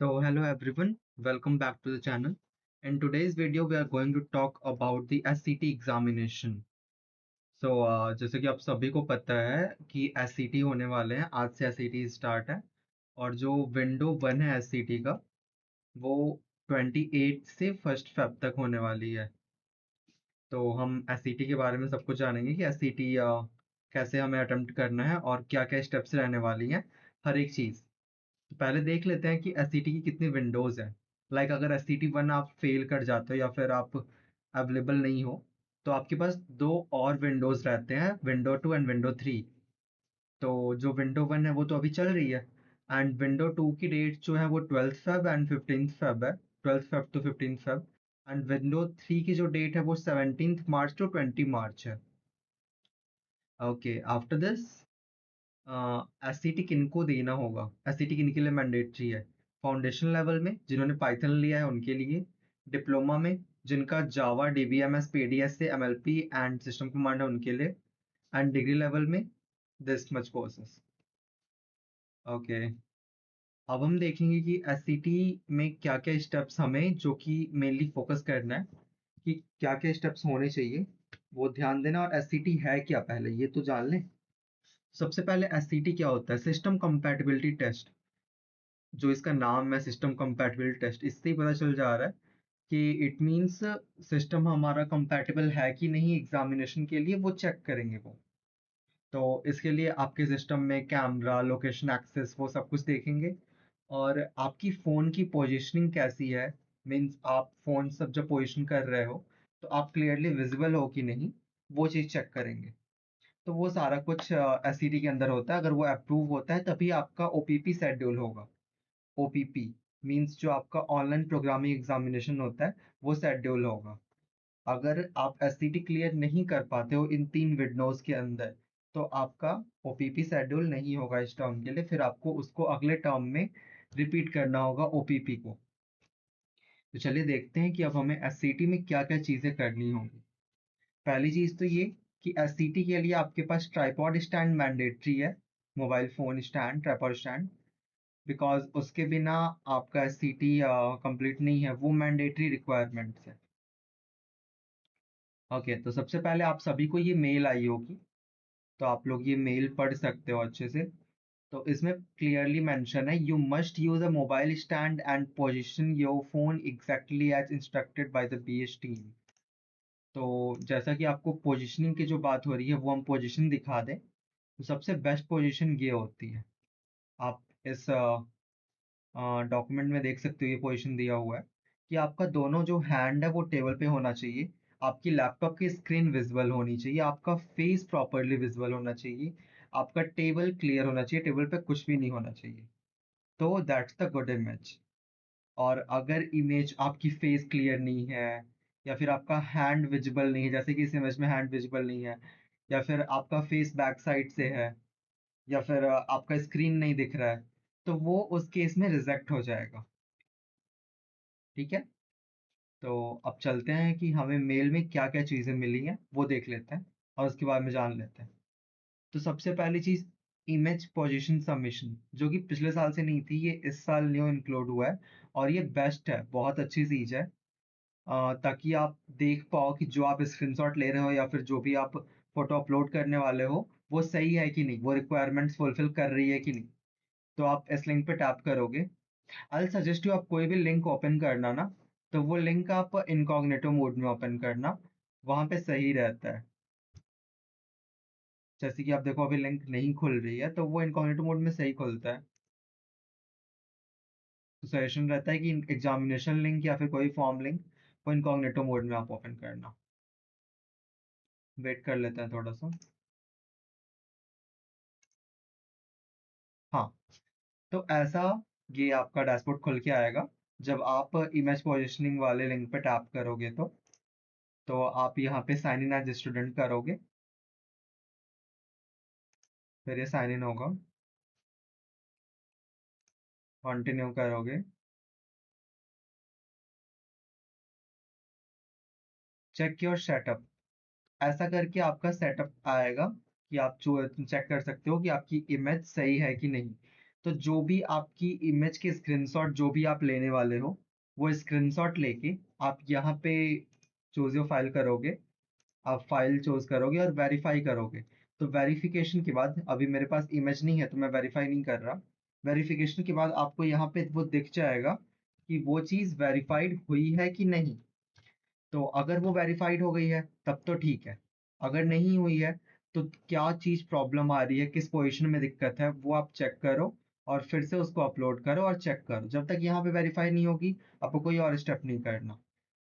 So hello everyone, welcome back to the channel. In today's video, we are going to talk about the SCT examination. जैसे कि आप सभी को पता है कि SCT होने वाले हैं, आज से SCT स्टार्ट है और जो विंडो 1 है SCT का वो 28 से 1 फ़रवरी तक होने वाली है। तो हम SCT के बारे में सब कुछ जानेंगे कि SCT कैसे हमें अटेम्प्ट करना है और क्या क्या स्टेप्स रहने वाली हैं हर एक चीज़। तो पहले देख लेते हैं कि एससीटी की कितनी विंडोज है। अगर एससीटी 1 आप फेल कर जाते हो या फिर आप अवेलेबल नहीं हो तो आपके पास दो और विंडोज रहते हैं, विंडो 2 एंड विंडो 3। तो जो विंडो 1 है वो तो अभी चल रही है एंड विंडो 2 की डेट जो है वो 12 फ़रवरी एंड 15 फ़रवरी है, 12 फ़रवरी टू 15 फ़रवरी। एंड विंडो 3 की जो डेट है वो 17 मार्च टू 20 मार्च है। ओके, आफ्टर दिस एससीटी किनको देना होगा, एससीटी किन के लिए मैंडेटरी है? फाउंडेशन लेवल में जिन्होंने पाइथन लिया है उनके लिए, डिप्लोमा में जिनका जावा डीबीएमएस पीडीएस से एमएलपी एंड सिस्टम कमांड है उनके लिए, एंड डिग्री लेवल में दिस मच कोर्सेस। ओके, अब हम देखेंगे कि एससीटी में क्या क्या स्टेप्स हमें जो कि मेनली फोकस करना है कि क्या क्या स्टेप्स होने चाहिए, वो ध्यान देना। और एससीटी है क्या पहले ये तो जान लें। सबसे पहले एससीटी क्या होता है? System compatibility test. जो इसका नाम है सिस्टम कंपैटिबिलिटी टेस्ट, इससे ही पता चल जा रहा है कि इट मींस सिस्टम हमारा कंपैटिबल है कि नहीं एग्जामिनेशन के लिए, वो चेक करेंगे वो। तो इसके लिए आपके सिस्टम में कैमरा, लोकेशन एक्सेस, वो सब कुछ देखेंगे। और आपकी फ़ोन की पोजीशनिंग कैसी है, मींस आप फ़ोन सब जब पोजीशन कर रहे हो तो आप क्लियरली विजिबल हो कि नहीं, वो चीज़ चेक करेंगे। तो वो सारा कुछ एससीटी के अंदर होता है। अगर वो अप्रूव होता है तभी आपका ओपीपी शेड्यूल होगा। ओपीपी मींस जो आपका ऑनलाइन प्रोग्रामिंग एग्जामिनेशन होता है वो शेड्यूल होगा। अगर आप एससीटी क्लियर नहीं कर पाते हो इन 3 विंडोज के अंदर तो आपका ओपीपी शेड्यूल नहीं होगा इस टर्म के लिए, फिर आपको उसको अगले टर्म में रिपीट करना होगा ओपीपी को। तो चलिए देखते हैं कि अब हमें एससीटी में क्या क्या चीज़ें करनी होंगी। पहली चीज़ तो ये कि एससीटी के लिए आपके पास ट्राइपॉड स्टैंड मैंडेटरी है, mobile phone stand, tripod stand. Because उसके बिना आपका एससीटी कंप्लीट नहीं है, वो मैंडेटरी रिक्वायरमेंट्स है। ओके, तो सबसे पहले आप सभी को ये मेल आई होगी, तो आप लोग ये मेल पढ़ सकते हो अच्छे से। तो इसमें क्लियरली मेंशन है, you must use a mobile stand and position your phone exactly as instructed by the BS team. तो जैसा कि आपको पोजिशनिंग की जो बात हो रही है वो हम पोजिशन दिखा दें, तो सबसे बेस्ट पोजिशन ये होती है। आप इस डॉक्यूमेंट में देख सकते हो, ये पोजीशन दिया हुआ है कि आपका दोनों जो हैंड है वो टेबल पे होना चाहिए, आपकी लैपटॉप की स्क्रीन विजिबल होनी चाहिए, आपका फेस प्रॉपरली विजिबल होना चाहिए, आपका टेबल क्लियर होना चाहिए, टेबल पे कुछ भी नहीं होना चाहिए। तो दैट्स द गुड इमेज। और अगर इमेज आपकी फेस क्लियर नहीं है या फिर आपका हैंड विजिबल नहीं है, जैसे कि इस इमेज में हैंड विजिबल नहीं है, या फिर आपका फेस बैक साइड से है, या फिर आपका स्क्रीन नहीं दिख रहा है, तो वो उस केस में रिजेक्ट हो जाएगा। ठीक है, तो अब चलते हैं कि हमें मेल में क्या क्या चीज़ें मिली हैं वो देख लेते हैं और उसके बारे में जान लेते हैं। तो सबसे पहली चीज़, इमेज पोजीशन सबमिशन, जो कि पिछले साल से नहीं थी, ये इस साल न्यू इंक्लूड हुआ है। और ये बेस्ट है, बहुत अच्छी चीज़ है। ताकि आप देख पाओ कि जो आप स्क्रीनशॉट ले रहे हो या फिर जो भी आप फोटो अपलोड करने वाले हो वो सही है कि नहीं, वो रिक्वायरमेंट्स फुलफिल कर रही है कि नहीं। तो आप इस लिंक पे टैप करोगे। आई सजेस्ट यू, आप कोई भी लिंक ओपन करना ना, तो वो लिंक आप इनकॉग्निटो मोड में ओपन करना, वहां पे सही रहता है। जैसे कि आप देखो अभी लिंक नहीं खुल रही है तो वो इनकॉग्निटो मोड में सही खुलता है। तो सजेशन रहता है कि एग्जामिनेशन लिंक या फिर कोई फॉर्म लिंक वो इनकॉग्निटो मोड में आप ओपन करना। वेट कर लेते हैं थोड़ा सा। हाँ, तो ऐसा ये आपका डैशबोर्ड खुल के आएगा जब आप इमेज पोजिशनिंग वाले लिंक पे टैप करोगे। तो आप यहाँ पे साइन इन एज स्टूडेंट करोगे, फिर ये साइन इन होगा, कंटिन्यू करोगे, चेक योर सेटअप, ऐसा करके आपका सेटअप आएगा कि आप जो चेक कर सकते हो कि आपकी इमेज सही है कि नहीं। तो जो भी आपकी इमेज के स्क्रीनशॉट जो भी आप लेने वाले हो, वो स्क्रीनशॉट लेके आप यहाँ पे चूज़ योर फाइल करोगे, आप फाइल चूज़ करोगे और वेरीफाई करोगे। तो वेरिफिकेशन के बाद, अभी मेरे पास इमेज नहीं है तो मैं वेरीफाई नहीं कर रहा। वेरिफिकेशन के बाद आपको यहाँ पे वो दिख जाएगा कि वो चीज़ वेरीफाइड हुई है कि नहीं। तो अगर वो वेरीफाइड हो गई है तब तो ठीक है। अगर नहीं हुई है तो क्या चीज़ प्रॉब्लम आ रही है, किस पोजीशन में दिक्कत है, वो आप चेक करो और फिर से उसको अपलोड करो और चेक करो। जब तक यहाँ पे वेरीफाई नहीं होगी, आपको कोई और स्टेप नहीं करना।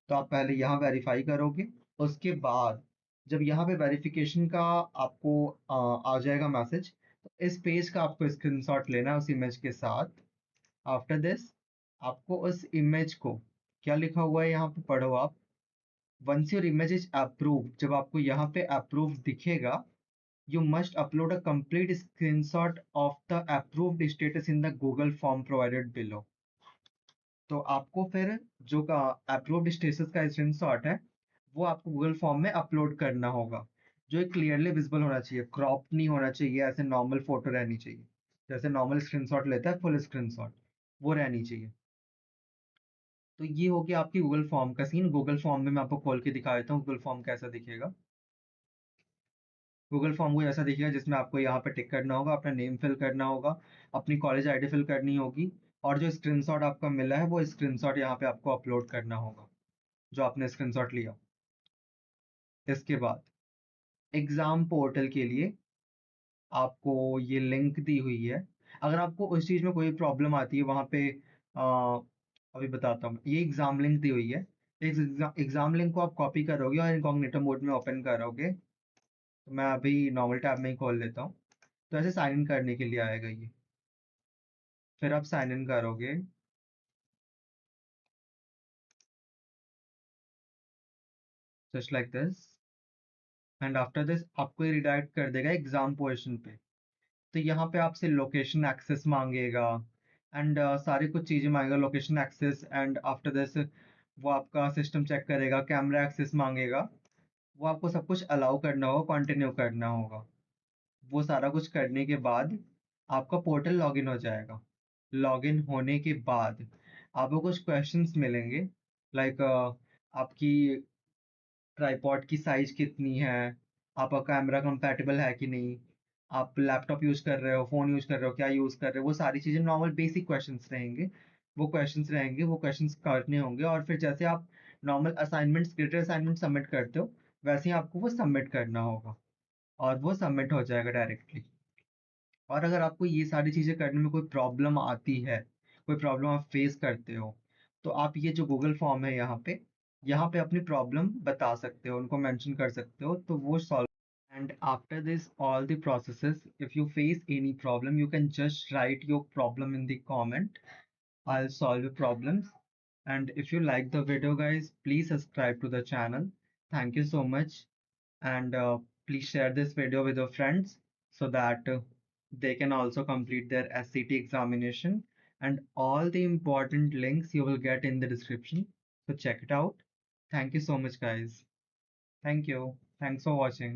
तो आप पहले यहाँ वेरीफाई करोगे, उसके बाद जब यहाँ पे वेरिफिकेशन का आपको आ जाएगा मैसेज, तो इस पेज का आपको स्क्रीनशॉट लेना है उस इमेज के साथ। आफ्टर दिस आपको उस इमेज को, क्या लिखा हुआ है यहाँ पे पढ़ो आप। Once your image is approved, जब आपको यहाँ पे approved दिखेगा, you must upload a complete screenshot of the approved status in the Google form provided below. तो आपको फिर जो का approved status का स्क्रीनशॉट है, वो आपको गूगल फॉर्म में अपलोड करना होगा। जो एक क्लियरली विजिबल होना चाहिए, क्रॉप नहीं होना चाहिए, ऐसे नॉर्मल फोटो रहनी चाहिए। जैसे नॉर्मल स्क्रीनशॉट लेता है फुल स्क्रीनशॉट, वो रहनी चाहिए। तो ये हो गया आपकी गूगल फॉर्म का सीन। गूगल फॉर्म में मैं आपको खोल के दिखा देता हूँ गूगल फॉर्म कैसा दिखेगा। गूगल फॉर्म कुछ ऐसा दिखेगा जिसमें आपको यहाँ पे टिक करना होगा, अपना नेम फिल करना होगा, अपनी कॉलेज आईडी फिल करनी होगी, और जो स्क्रीनशॉट आपका मिला है वो स्क्रीनशॉट यहाँ पे आपको अपलोड करना होगा, जो आपने स्क्रीनशॉट लिया। इसके बाद एग्जाम पोर्टल के लिए आपको ये लिंक दी हुई है। अगर आपको उस चीज़ में कोई प्रॉब्लम आती है वहाँ पे, अभी बताता हूँ। ये एग्जाम लिंक दी हुई है। इस एग्जाम लिंक को आप कॉपी करोगे और इनकॉग्निटो मोड में ओपन करोगे। तो मैं अभी नॉर्मल टैब में ही खोल लेता हूँ। तो ऐसे साइन इन करने के लिए आएगा ये। फिर आप साइन इन करोगे, just like this. And after this आपको ये रिडायरेक्ट कर देगा एग्जाम पोर्शन पे। तो यहाँ पे आपसे लोकेशन एक्सेस मांगेगा, एंड सारी कुछ चीज़ें मांगेगा, location access, and after this वो आपका सिस्टम चेक करेगा, कैमरा एक्सेस मांगेगा। वो आपको सब कुछ अलाउ करना होगा, कंटिन्यू करना होगा। वो सारा कुछ करने के बाद आपका पोर्टल लॉगिन हो जाएगा। लॉगिन होने के बाद आपको कुछ क्वेश्चंस मिलेंगे, लाइक आपकी ट्राइपॉड की साइज कितनी है, आपका कैमरा कंपैटिबल है कि नहीं, आप लैपटॉप यूज कर रहे हो, फोन यूज कर रहे हो, क्या यूज कर रहे हो, वो सारी चीजें नॉर्मल बेसिक क्वेश्चंस रहेंगे। वो क्वेश्चंस करने होंगे, और फिर जैसे आप normal assignments, creative assignment submit करते हो, वैसे ही आपको वो सबमिट करना होगा, और वो सबमिट हो जाएगा डायरेक्टली। और अगर आपको ये सारी चीज़ें करने में कोई प्रॉब्लम आती है, कोई प्रॉब्लम आप फेस करते हो, तो आप ये जो गूगल फॉर्म है यहाँ पे अपनी प्रॉब्लम बता सकते हो, उनको मेंशन कर सकते हो, तो वो solve. And after this all the processes, if you face any problem you can just right your problem in the comment, I'll solve your problems. And if you like the video, guys, please subscribe to the channel. Thank you so much. And please share this video with your friends so that they can also complete their SCT examination. And all the important links you will get in the description. So check it out. Thank you so much, guys. Thank you. Thanks for watching.